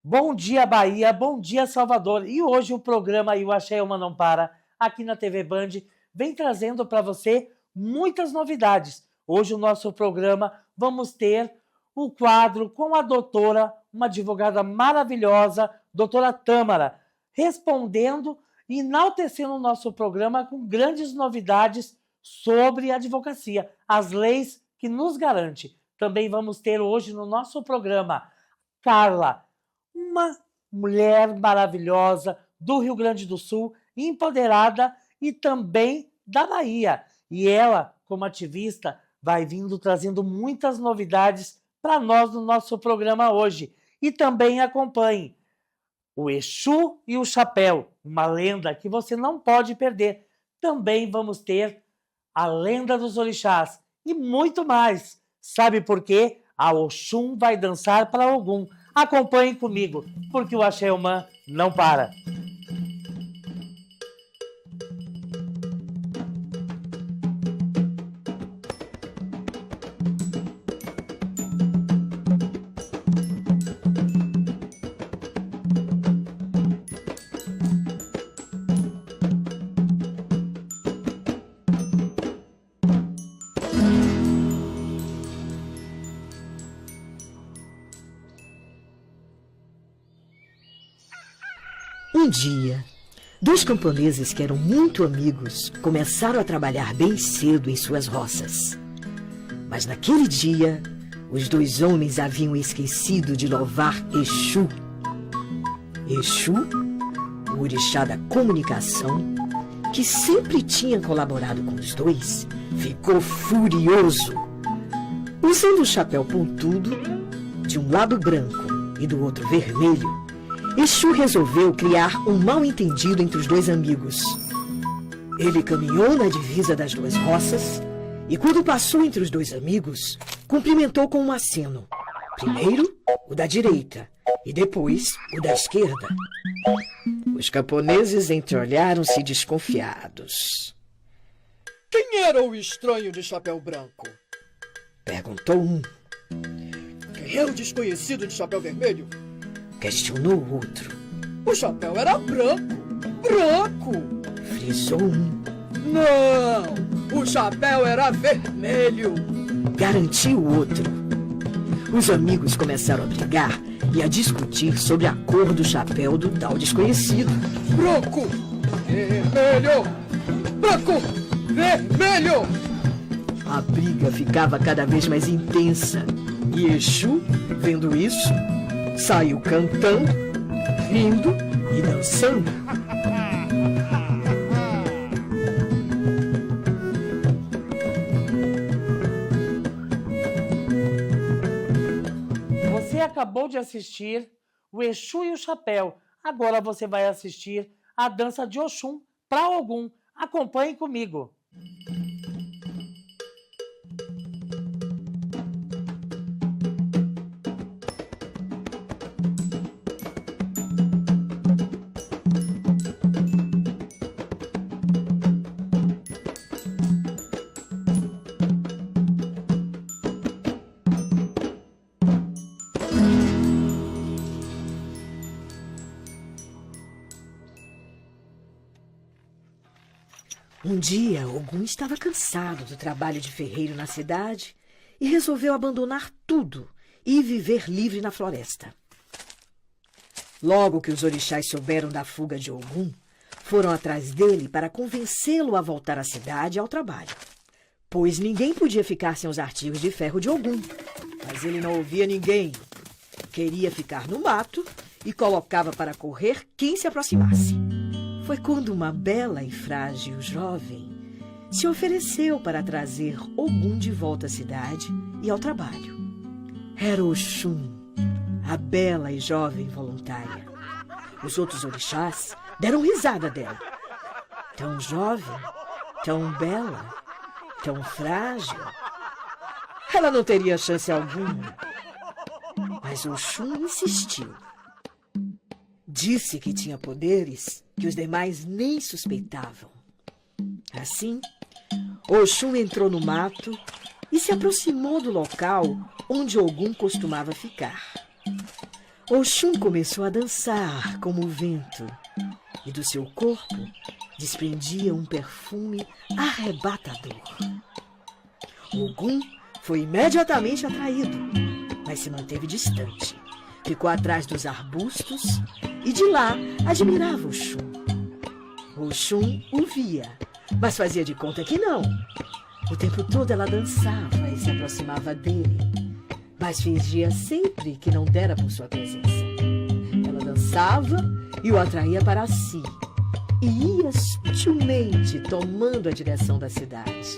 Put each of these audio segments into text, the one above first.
Bom dia, Bahia. Bom dia, Salvador. E hoje o programa O Axé Uma Não Para, aqui na TV Band, vem trazendo para você muitas novidades. Hoje o nosso programa vamos ter o quadro com a doutora, uma advogada maravilhosa, doutora Tâmara, respondendo e enaltecendo o nosso programa com grandes novidades sobre a advocacia, as leis que nos garante. Também vamos ter hoje no nosso programa Carla, uma mulher maravilhosa do Rio Grande do Sul, empoderada e também da Bahia. E ela, como ativista, vai vindo trazendo muitas novidades para nós no nosso programa hoje. E também acompanhe o Exu e o Chapéu, uma lenda que você não pode perder. Também vamos ter a lenda dos orixás e muito mais. Sabe por quê? A Oxum vai dançar para Ogum. Acompanhe comigo, porque o Axé Humã não para. Um dia, dois camponeses que eram muito amigos começaram a trabalhar bem cedo em suas roças. Mas naquele dia, os dois homens haviam esquecido de louvar Exu. Exu, o orixá da comunicação, que sempre tinha colaborado com os dois, ficou furioso. Usando o chapéu pontudo, de um lado branco e do outro vermelho, Exu resolveu criar um mal-entendido entre os dois amigos. Ele caminhou na divisa das duas roças e, quando passou entre os dois amigos, cumprimentou com um aceno. Primeiro, o da direita e depois o da esquerda. Os camponeses entreolharam-se desconfiados. Quem era o estranho de chapéu branco? Perguntou um. Quem é o desconhecido de chapéu vermelho? Questionou o outro. O chapéu era branco. Branco! Frisou um. Não! O chapéu era vermelho! Garantiu o outro. Os amigos começaram a brigar e a discutir sobre a cor do chapéu do tal desconhecido. Branco! Vermelho! Branco! Vermelho! A briga ficava cada vez mais intensa. E Exu, vendo isso, saiu cantando, rindo e dançando. Você acabou de assistir o Exu e o Chapéu. Agora você vai assistir a dança de Oxum para Ogum. Acompanhe comigo. Um dia, Ogum estava cansado do trabalho de ferreiro na cidade e resolveu abandonar tudo e viver livre na floresta. Logo que os orixás souberam da fuga de Ogum, foram atrás dele para convencê-lo a voltar à cidade e ao trabalho. Pois ninguém podia ficar sem os artigos de ferro de Ogum. Mas ele não ouvia ninguém. Queria ficar no mato e colocava para correr quem se aproximasse. Foi quando uma bela e frágil jovem se ofereceu para trazer Ogum de volta à cidade e ao trabalho. Era Oxum, a bela e jovem voluntária. Os outros orixás deram risada dela. Tão jovem, tão bela, tão frágil. Ela não teria chance alguma. Mas Oxum insistiu. Disse que tinha poderes que os demais nem suspeitavam. Assim, Oxum entrou no mato e se aproximou do local onde Ogum costumava ficar. Oxum começou a dançar como o vento, e do seu corpo desprendia um perfume arrebatador. Ogum foi imediatamente atraído, mas se manteve distante. Ficou atrás dos arbustos e de lá admirava Oxum. Oxum o via, mas fazia de conta que não. O tempo todo ela dançava e se aproximava dele, mas fingia sempre que não dera por sua presença. Ela dançava e o atraía para si, e ia sutilmente tomando a direção da cidade.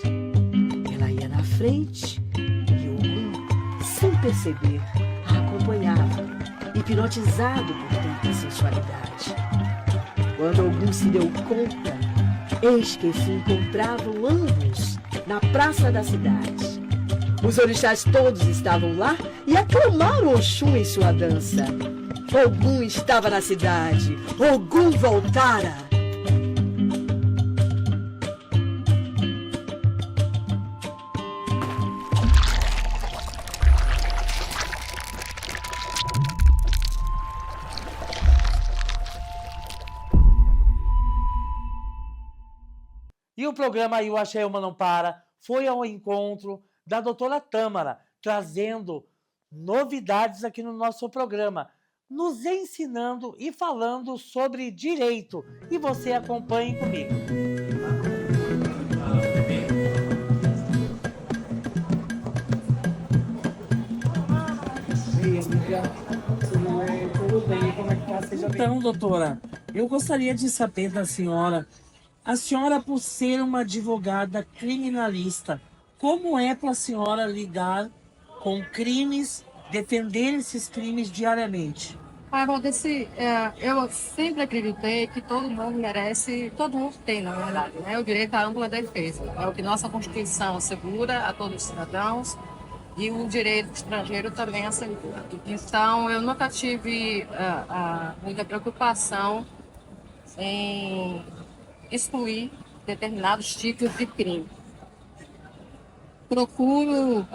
Ela ia na frente e Ogum, sem perceber, a acompanhava, hipnotizado por tanta sensualidade. Quando Ogum se deu conta, eis que se encontravam ambos na praça da cidade. Os orixás todos estavam lá e aclamaram Oxum em sua dança. Ogum estava na cidade. Ogum voltara. E o programa E o Axé Uma Não Para foi ao encontro da doutora Tâmara, trazendo novidades aqui no nosso programa, nos ensinando e falando sobre direito. E você acompanhe comigo. Tudo bem? Como é que tá? Seja bem. Então, doutora, eu gostaria de saber da senhora, a senhora, por ser uma advogada criminalista, como é para a senhora lidar com crimes, defender esses crimes diariamente? Valdeci, eu sempre acreditei que todo mundo merece, todo mundo tem, na verdade, né, o direito à ampla defesa. É o que nossa Constituição assegura a todos os cidadãos e o direito estrangeiro também assegura. Então, eu nunca tive muita preocupação em excluir determinados tipos de crime. Procuro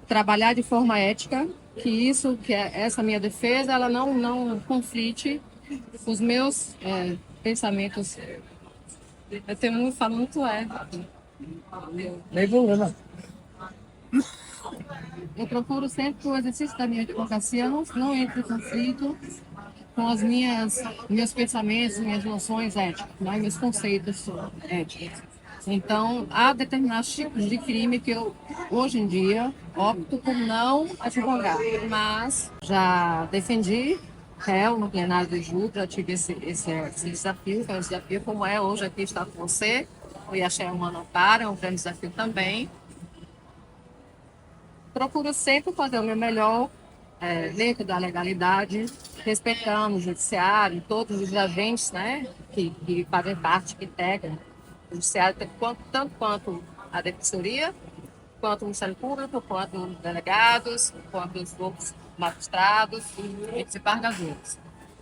trabalhar de forma ética, que essa minha defesa, ela não conflite com os meus pensamentos. Falo muito Eu procuro sempre que o exercício da minha advocacia não entre em conflito com os meus pensamentos, minhas noções éticas, né? Meus conceitos éticos. Então, há determinados tipos de crime que eu, hoje em dia, opto por não advogar. Mas já defendi réu no plenário do júri, já tive esse desafio, que é um desafio como é hoje aqui estar com você. O Iaxé Uma Não Para, é um grande desafio também. Procuro sempre fazer o meu melhor dentro da legalidade, respeitando o judiciário, todos os agentes, né, que fazem parte, que integram o judiciário, tanto quanto a defensoria, quanto o Ministério Público, quanto os delegados, quanto os outros magistrados e desembargadores.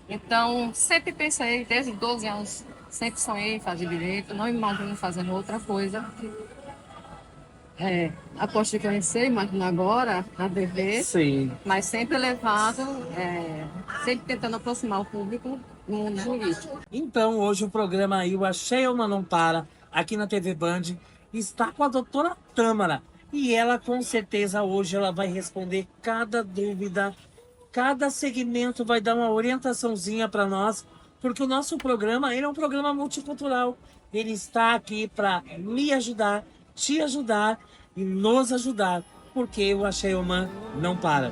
Então, sempre pensei, desde 12 anos, sempre sonhei em fazer direito, não imagino fazendo outra coisa. Aposto que eu sei, imagino agora, na TV, Sim. mas sempre levado, sempre tentando aproximar o público no mundo jurídico. Então, hoje o programa E o Axé Uma Não Para, aqui na TV Band, está com a doutora Tâmara. E ela, com certeza, hoje ela vai responder cada dúvida, cada segmento vai dar uma orientaçãozinha para nós, porque o nosso programa, ele é um programa multicultural. Ele está aqui para me ajudar, te ajudar e nos ajudar, porque o Axé Uma não para.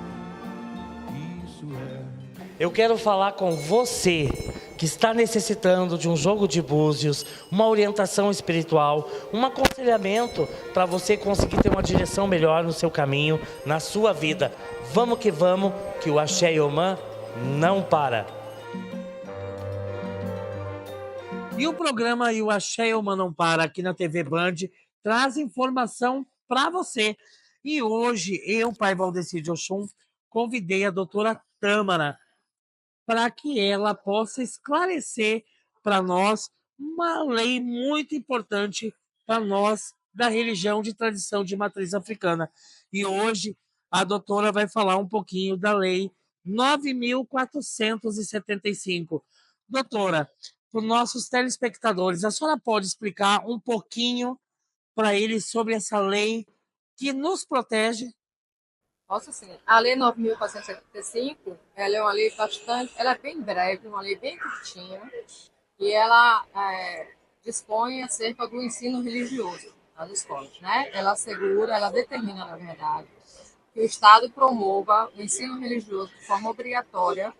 Eu quero falar com você que está necessitando de um jogo de búzios, uma orientação espiritual, um aconselhamento para você conseguir ter uma direção melhor no seu caminho, na sua vida. Vamos, que o Axé Uma não para. E o programa E o Axé Uma Não Para, aqui na TV Band, traz informação para você. E hoje, eu, Pai Valdeci de Oxum, convidei a doutora Tâmara para que ela possa esclarecer para nós uma lei muito importante para nós da religião de tradição de matriz africana. E hoje a doutora vai falar um pouquinho da lei 9.475. Doutora, para os nossos telespectadores, a senhora pode explicar um pouquinho para eles sobre essa lei que nos protege? Posso sim. A Lei 9.475, ela é uma lei bastante, ela é bem breve, uma lei bem curtinha, e ela dispõe acerca do ensino religioso nas escolas, né? Ela assegura, ela determina, na verdade, que o Estado promova o ensino religioso de forma obrigatória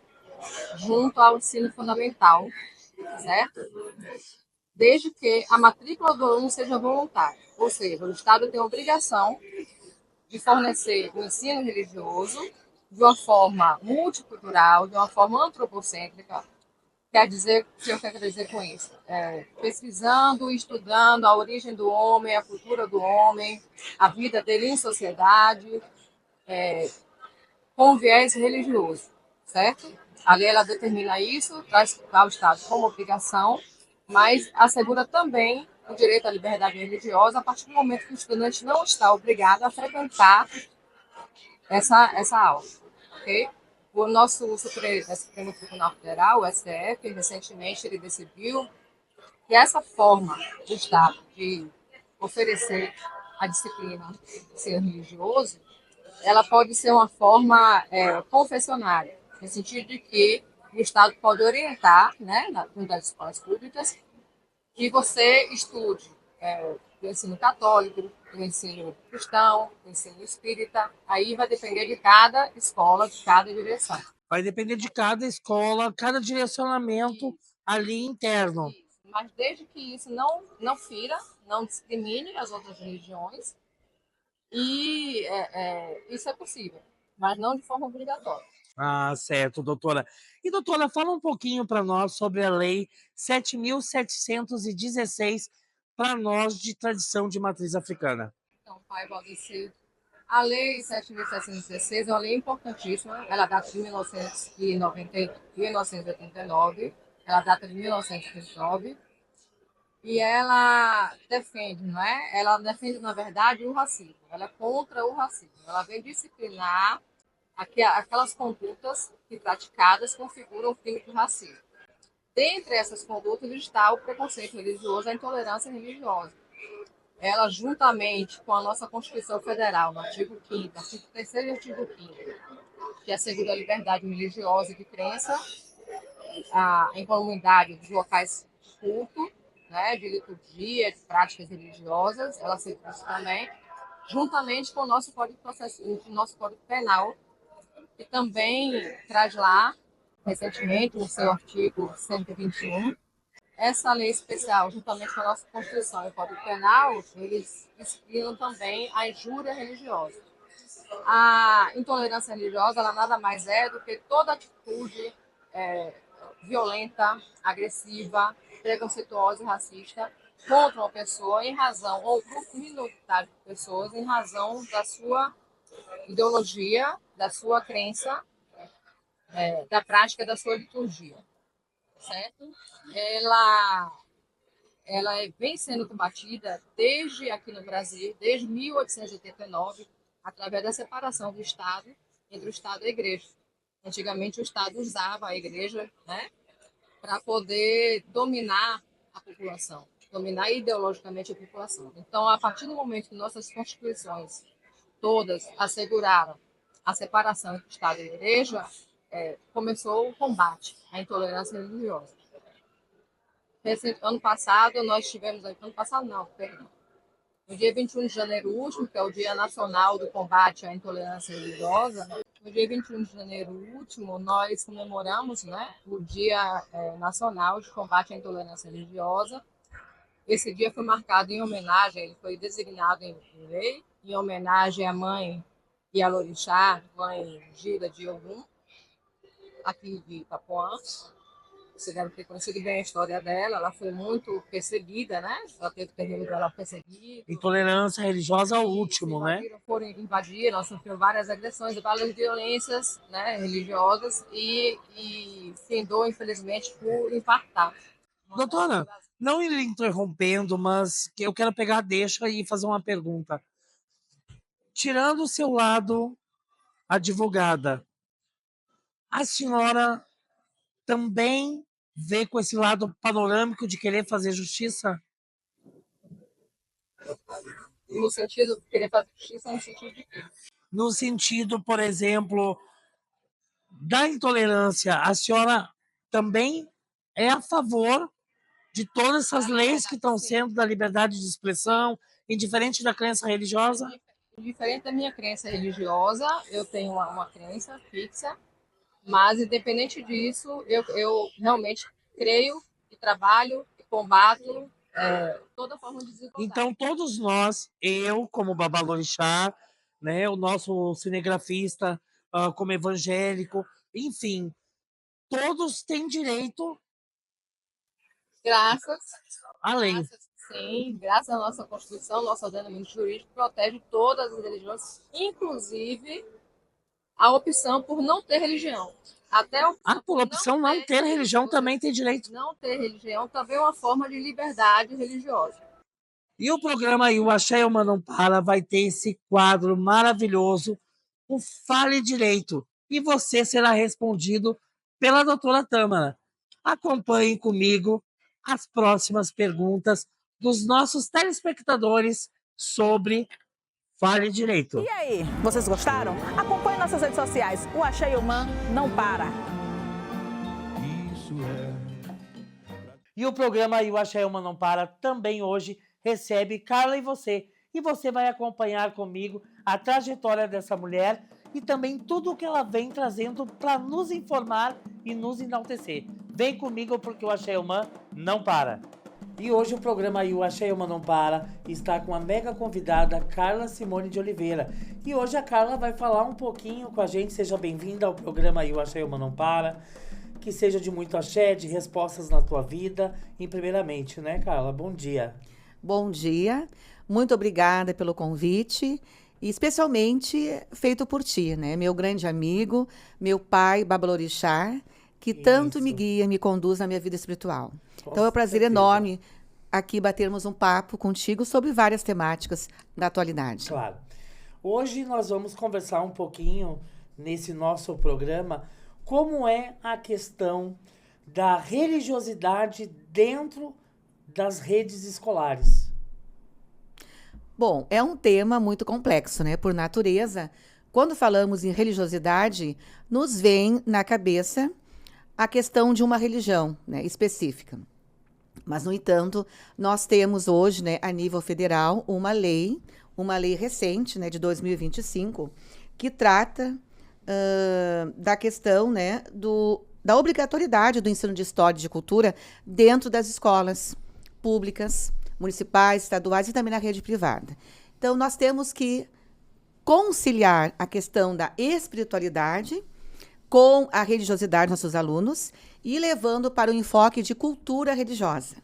junto ao ensino fundamental, certo? Desde que a matrícula do aluno seja voluntária, ou seja, o Estado tem a obrigação de fornecer o ensino religioso de uma forma multicultural, de uma forma antropocêntrica. Quer dizer, o que eu quero dizer com isso? Pesquisando, estudando a origem do homem, a cultura do homem, a vida dele em sociedade, com viés religioso, certo? A lei ela determina isso, traz ao Estado como obrigação, mas assegura também o direito à liberdade religiosa a partir do momento que o estudante não está obrigado a frequentar essa aula, ok? O nosso Supremo Tribunal Federal, o STF, recentemente ele decidiu que essa forma do Estado de oferecer a disciplina do ser religioso, ela pode ser uma forma confessionária, no sentido de que o Estado pode orientar, né, das escolas públicas, que você estude do ensino católico, do ensino cristão, do ensino espírita. Aí vai depender de cada escola, de cada direção. Vai depender de cada escola, cada direcionamento ali interno. Mas desde que isso não fira, não discrimine as outras religiões, e isso é possível, mas não de forma obrigatória. Ah, certo, doutora. E, doutora, fala um pouquinho para nós sobre a Lei 7.716 para nós de tradição de matriz africana. Então, pai Valdecir, a Lei 7.716 é uma lei importantíssima, ela data de 1989, ela data de 1929, e ela defende, não é? Ela defende, na verdade, o racismo, ela é contra o racismo, ela vem disciplinar aquelas condutas que praticadas configuram o crime de racismo. Dentre essas condutas está o preconceito religioso, a intolerância religiosa. Ela, juntamente com a nossa Constituição Federal, no artigo 5º, artigo 3º e artigo 5º, que assegura a liberdade religiosa e de crença, em comunidade dos locais de culto, né, de liturgia, de práticas religiosas, ela assegura isso também, juntamente com o nosso Código Penal, que também traz lá, recentemente, no seu artigo 121, essa lei especial, juntamente com a nossa Constituição e o Código Penal, eles disciplinam também a injúria religiosa. A intolerância religiosa, ela nada mais é do que toda atitude violenta, agressiva, preconceituosa e racista contra uma pessoa em razão, ou um grupo minoritário de pessoas, em razão da sua ideologia, da sua crença, da prática da sua liturgia, certo? Ela vem sendo combatida desde aqui no Brasil, desde 1889, através da separação do Estado entre o Estado e a Igreja. Antigamente o Estado usava a Igreja, né, para poder dominar a população, dominar ideologicamente a população. Então, a partir do momento que nossas constituições todas asseguraram a separação entre o Estado e a Igreja, começou o combate à intolerância religiosa. Ano passado, nós tivemos... Ano passado não, perdão. No dia 21 de janeiro último, que é o Dia Nacional do Combate à Intolerância Religiosa, no dia 21 de janeiro último, nós comemoramos, né, o Dia Nacional de Combate à Intolerância Religiosa. Esse dia foi marcado em homenagem, ele foi designado em lei, em homenagem à mãe Ialorixá, mãe Gira de Ogum, aqui de Itapuã. Você deve ter conhecido bem a história dela, ela foi muito perseguida, né? Ela teve o terreno dela perseguido. Intolerância religiosa ao último, né? Foram invadir, ela sofreu várias agressões, várias violências, né, religiosas e findou, infelizmente, por infartar. Doutora, não lhe interrompendo, mas eu quero pegar a deixa e fazer uma pergunta. Tirando o seu lado advogada, A senhora também vê com esse lado panorâmico de querer fazer justiça? No sentido de querer fazer justiça, no sentido de No sentido, por exemplo, da intolerância, a senhora também é a favor de todas essas leis que estão sendo da liberdade de expressão, indiferente da crença religiosa? diferente da minha crença religiosa, eu tenho uma crença fixa, mas independente disso, eu realmente creio e trabalho e combato toda forma de desigualdade. Então, todos nós, eu como babalorixá, né, o nosso cinegrafista como evangélico, enfim, todos têm direito Graças, à lei. graças à nossa Constituição, nosso ordenamento jurídico protege todas as religiões, inclusive a opção por não ter religião. Até Por opção não ter religião também tem direito. Não ter religião também é uma forma de liberdade religiosa. E o programa aí, o Axé Uma Não Para, vai ter esse quadro maravilhoso, o Fale Direito. E você será respondido pela doutora Tâmara. Acompanhe comigo as próximas perguntas dos nossos telespectadores sobre Fale Direito. E aí, vocês gostaram? Acompanhe nossas redes sociais. O Axé Humano não para. E o programa aí, o Axé Uma Não Para, também hoje recebe Carla e você. E você vai acompanhar comigo a trajetória dessa mulher e também tudo o que ela vem trazendo para nos informar e nos enaltecer. Vem comigo porque o Axé Uma não para. E hoje o programa aí, o Axé Uma Não Para, está com a mega convidada Carla Simone de Oliveira. E hoje a Carla vai falar um pouquinho com a gente. Seja bem-vinda ao programa aí, o Axé Uma Não Para. Que seja de muito axé, de respostas na tua vida. E primeiramente, né, Carla? Bom dia. Bom dia, muito obrigada pelo convite, e especialmente feito por ti, né? Meu grande amigo, meu pai, Babalorixá, que tanto me guia, me conduz na minha vida espiritual. Então é um prazer enorme aqui batermos um papo contigo sobre várias temáticas da atualidade. Claro. Hoje nós vamos conversar um pouquinho nesse nosso programa como é a questão da religiosidade dentro das redes escolares. Bom, é um tema muito complexo, né? Por natureza, quando falamos em religiosidade, nos vem na cabeça a questão de uma religião, né, específica. Mas, no entanto, nós temos hoje, né, a nível federal, uma lei recente, né, de 2025, que trata da questão, né, da obrigatoriedade do ensino de história e de cultura dentro das escolas públicas, municipais, estaduais e também na rede privada. Então, nós temos que conciliar a questão da espiritualidade com a religiosidade dos nossos alunos e levando para o enfoque de cultura religiosa.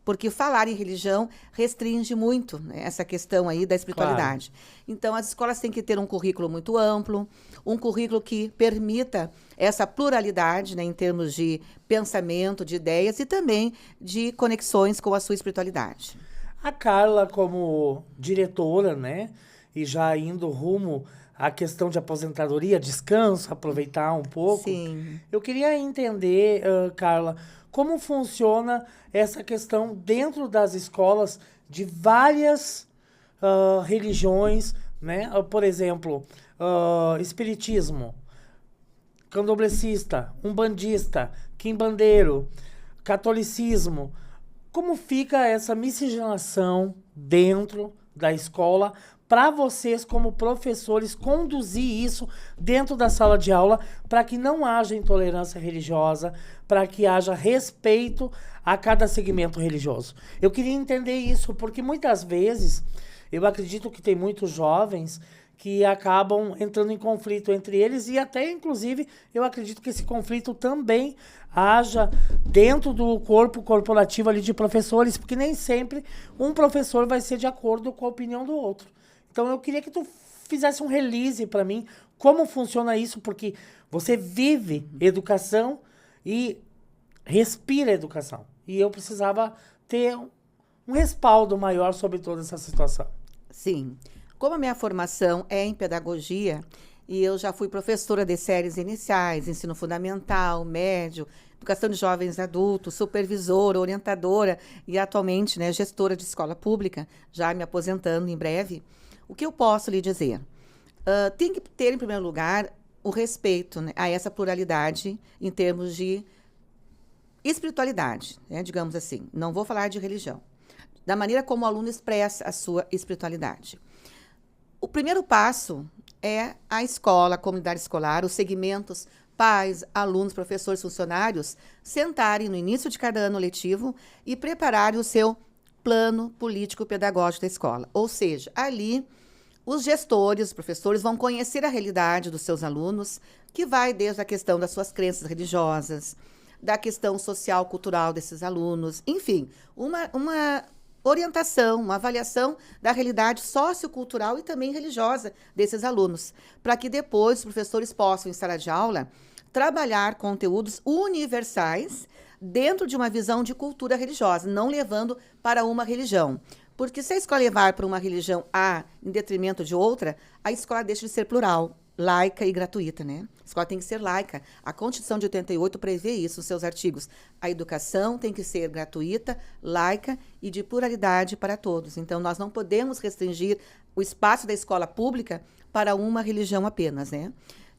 Porque falar em religião restringe muito, né, essa questão aí da espiritualidade. Claro. Então, as escolas têm que ter um currículo muito amplo, um currículo que permita essa pluralidade, né, em termos de pensamento, de ideias e também de conexões com a sua espiritualidade. A Carla, como diretora, né, e já indo rumo à questão de aposentadoria, descanso, aproveitar um pouco. Sim. Eu queria entender, Carla, como funciona essa questão dentro das escolas de várias religiões, né? Por exemplo, espiritismo, candomblessista, umbandista, quimbandeiro, catolicismo. Como fica essa miscigenação dentro da escola para vocês, como professores, conduzir isso dentro da sala de aula para que não haja intolerância religiosa, para que haja respeito a cada segmento religioso? Eu queria entender isso, porque muitas vezes eu acredito que tem muitos jovens que acabam entrando em conflito entre eles e até, inclusive, eu acredito que esse conflito também haja dentro do corpo corporativo ali de professores, porque nem sempre um professor vai ser de acordo com a opinião do outro. Então, eu queria que tu fizesse um release para mim, como funciona isso, porque você vive educação e respira educação. E eu precisava ter um respaldo maior sobre toda essa situação. Sim. Como a minha formação é em pedagogia, e eu já fui professora de séries iniciais, ensino fundamental, médio, educação de jovens e adultos, supervisora, orientadora e atualmente, né, gestora de escola pública, já me aposentando em breve. O que eu posso lhe dizer? Tem que ter, em primeiro lugar, o respeito, né, a essa pluralidade em termos de espiritualidade, né, digamos assim. Não vou falar de religião. Da maneira como o aluno expressa a sua espiritualidade. O primeiro passo é a escola, a comunidade escolar, os segmentos, pais, alunos, professores, funcionários, sentarem no início de cada ano letivo e prepararem o seu plano político-pedagógico da escola. Ou seja, ali os gestores, os professores vão conhecer a realidade dos seus alunos, que vai desde a questão das suas crenças religiosas, da questão social, cultural desses alunos, enfim, uma orientação, uma avaliação da realidade sociocultural e também religiosa desses alunos, para que depois os professores possam, em sala de aula, trabalhar conteúdos universais dentro de uma visão de cultura religiosa, não levando para uma religião. Porque se a escola levar para uma religião A em detrimento de outra, a escola deixa de ser plural, laica e gratuita, né? A escola tem que ser laica. A Constituição de 88 prevê isso nos seus artigos. A educação tem que ser gratuita, laica e de pluralidade para todos. Então, nós não podemos restringir o espaço da escola pública para uma religião apenas, né?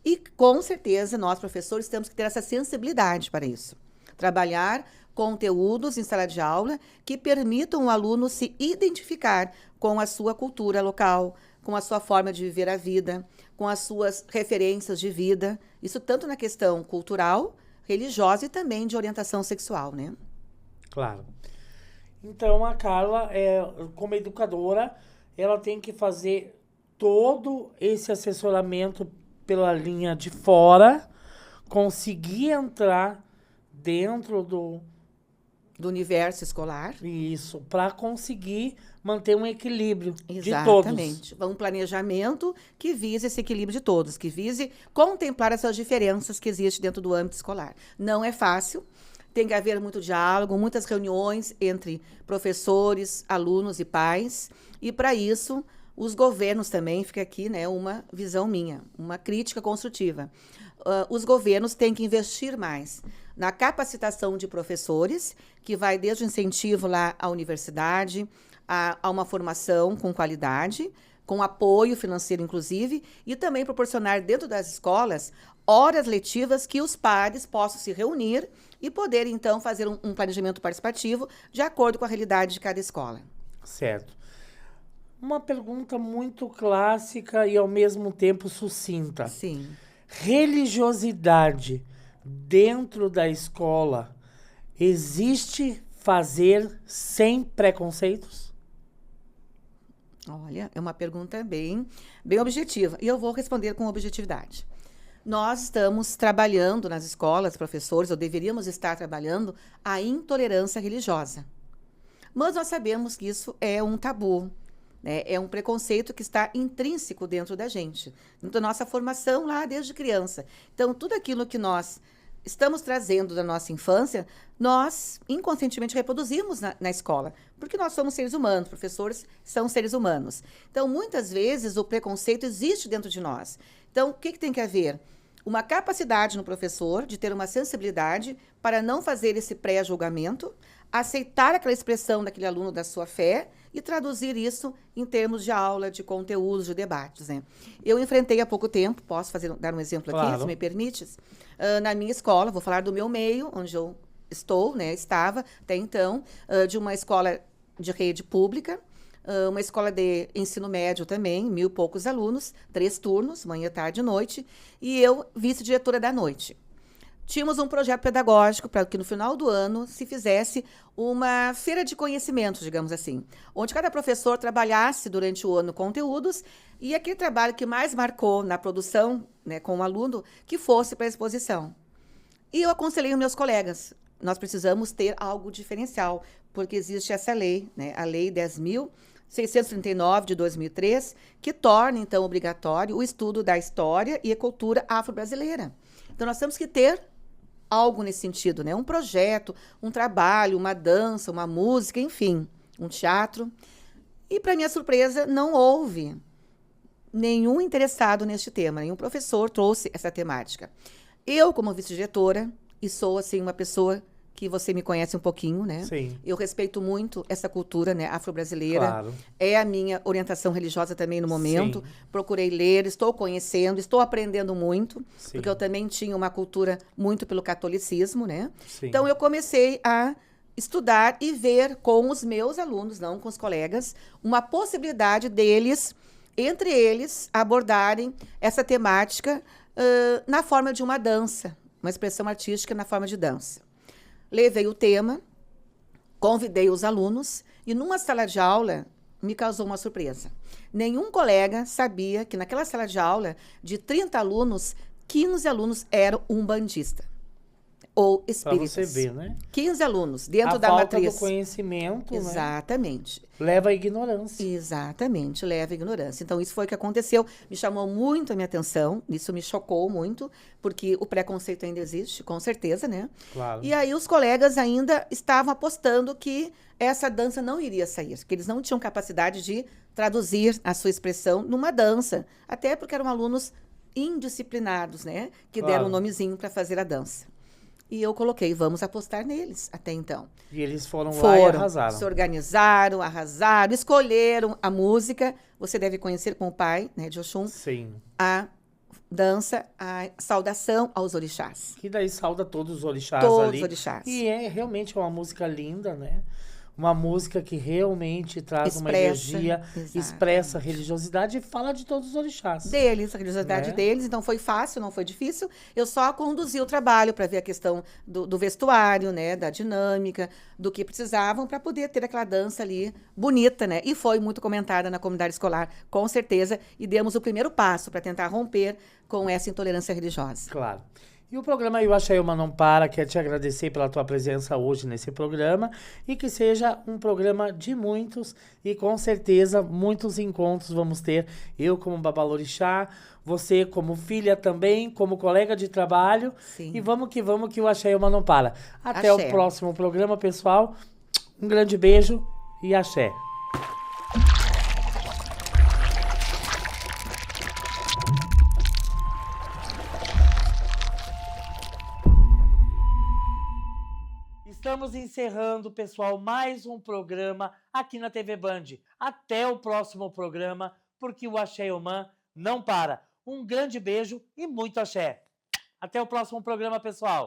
E, com certeza, nós, professores, temos que ter essa sensibilidade para isso. Trabalhar conteúdos em sala de aula que permitam o aluno se identificar com a sua cultura local, com a sua forma de viver a vida, com as suas referências de vida. Isso tanto na questão cultural, religiosa e também de orientação sexual, né? Claro. Então, a Carla, como educadora, ela tem que fazer todo esse assessoramento pela linha de fora, conseguir entrar dentro do universo escolar. Isso, para conseguir manter um equilíbrio de todos. Exatamente. Um planejamento que vise esse equilíbrio de todos, que vise contemplar essas diferenças que existem dentro do âmbito escolar. Não é fácil, tem que haver muito diálogo, muitas reuniões entre professores, alunos e pais, e para isso os governos também, fica aqui, né, uma visão minha, uma crítica construtiva. Os governos têm que investir mais na capacitação de professores, que vai desde o incentivo lá à universidade, a uma formação com qualidade, com apoio financeiro, inclusive, e também proporcionar dentro das escolas horas letivas que os pares possam se reunir e poder, então, fazer um planejamento participativo de acordo com a realidade de cada escola. Certo. Uma pergunta muito clássica e, ao mesmo tempo, sucinta. Sim. Religiosidade dentro da escola, existe fazer sem preconceitos? Olha, é uma pergunta bem objetiva. E eu vou responder com objetividade. Nós estamos trabalhando nas escolas, professores, ou deveríamos estar trabalhando, a intolerância religiosa. Mas nós sabemos que isso é um tabu, né? É um preconceito que está intrínseco dentro da gente, dentro da nossa formação lá desde criança. Então, tudo aquilo que nós estamos trazendo da nossa infância, nós inconscientemente reproduzimos na escola, porque nós somos seres humanos, professores são seres humanos. Então, muitas vezes, o preconceito existe dentro de nós. Então, o que tem que haver? Uma capacidade no professor de ter uma sensibilidade para não fazer esse pré-julgamento, aceitar aquela expressão daquele aluno da sua fé e traduzir isso em termos de aula, de conteúdos, de debates, né? Eu enfrentei há pouco tempo, posso dar um exemplo aqui, claro, se me permites? Na minha escola, vou falar do meu meio, onde eu estou, né? Estava até então, de uma escola de rede pública, uma escola de ensino médio também, 1.000 e poucos alunos, 3 turnos, manhã, tarde e noite, e eu vice-diretora da noite. Tínhamos um projeto pedagógico para que no final do ano se fizesse uma feira de conhecimentos, digamos assim, onde cada professor trabalhasse durante o ano conteúdos e aquele trabalho que mais marcou na produção, né, com o aluno, que fosse para a exposição. E eu aconselhei os meus colegas, nós precisamos ter algo diferencial, porque existe essa lei, né, a Lei 10.639 de 2003, que torna, então, obrigatório o estudo da história e a cultura afro-brasileira. Então, nós temos que ter algo nesse sentido, né? Um projeto, um trabalho, uma dança, uma música, enfim, um teatro. E, para minha surpresa, não houve nenhum interessado neste tema, nenhum professor trouxe essa temática. Eu, como vice-diretora, e sou assim uma pessoa que você me conhece um pouquinho, né? Sim. Eu respeito muito essa cultura, né, afro-brasileira. Claro. É a minha orientação religiosa também no momento. Sim. Procurei ler, estou conhecendo, estou aprendendo muito, Sim. porque eu também tinha uma cultura muito pelo catolicismo, né? Sim. Então eu comecei a estudar e ver com os meus alunos, não com os colegas, uma possibilidade deles, entre eles, abordarem essa temática na forma de uma dança, uma expressão artística na forma de dança. Levei o tema, convidei os alunos e numa sala de aula me causou uma surpresa. Nenhum colega sabia que naquela sala de aula, de 30 alunos, 15 alunos eram umbandista ou Para espíritas. você ver, né? 15 alunos dentro A da falta matriz. do conhecimento, né? Exatamente. Leva à ignorância. Exatamente, leva à ignorância. Então, isso foi o que aconteceu. Me chamou muito a minha atenção, isso me chocou muito, porque o preconceito ainda existe, com certeza, né? Claro. E aí os colegas ainda estavam apostando que essa dança não iria sair, que eles não tinham capacidade de traduzir a sua expressão numa dança, até porque eram alunos indisciplinados, né? Que Claro. deram um nomezinho para fazer a dança. E eu coloquei, vamos apostar neles, até então. E eles foram lá e arrasaram. Se organizaram, arrasaram, escolheram a música. Você deve conhecer com o pai, né, de Oxum, Sim. a dança, a saudação aos orixás. Que daí sauda todos os orixás Todos ali. os orixás. E é realmente uma música linda, né? Uma música que realmente traz uma Expressa, energia, exatamente. expressa a religiosidade e fala de todos os orixás. Deles, a religiosidade Né? deles. Então, foi fácil, não foi difícil. Eu só conduzi o trabalho para ver a questão do vestuário, né? Da dinâmica, do que precisavam para poder ter aquela dança ali bonita, né? E foi muito comentada na comunidade escolar, com certeza. E demos o primeiro passo para tentar romper com essa intolerância religiosa. Claro. E o programa Eu Achei Uma Não Para quer te agradecer pela tua presença hoje nesse programa e que seja um programa de muitos e com certeza muitos encontros vamos ter. Eu como Babalorixá, você como filha também, como colega de trabalho. Sim. E vamos que o Achei Uma Não Para. Até Axé. o próximo programa, pessoal. Um grande beijo e axé. Estamos encerrando, pessoal, mais um programa aqui na TV Band. Até o próximo programa, porque o Axé Omã não para. Um grande beijo e muito axé. Até o próximo programa, pessoal.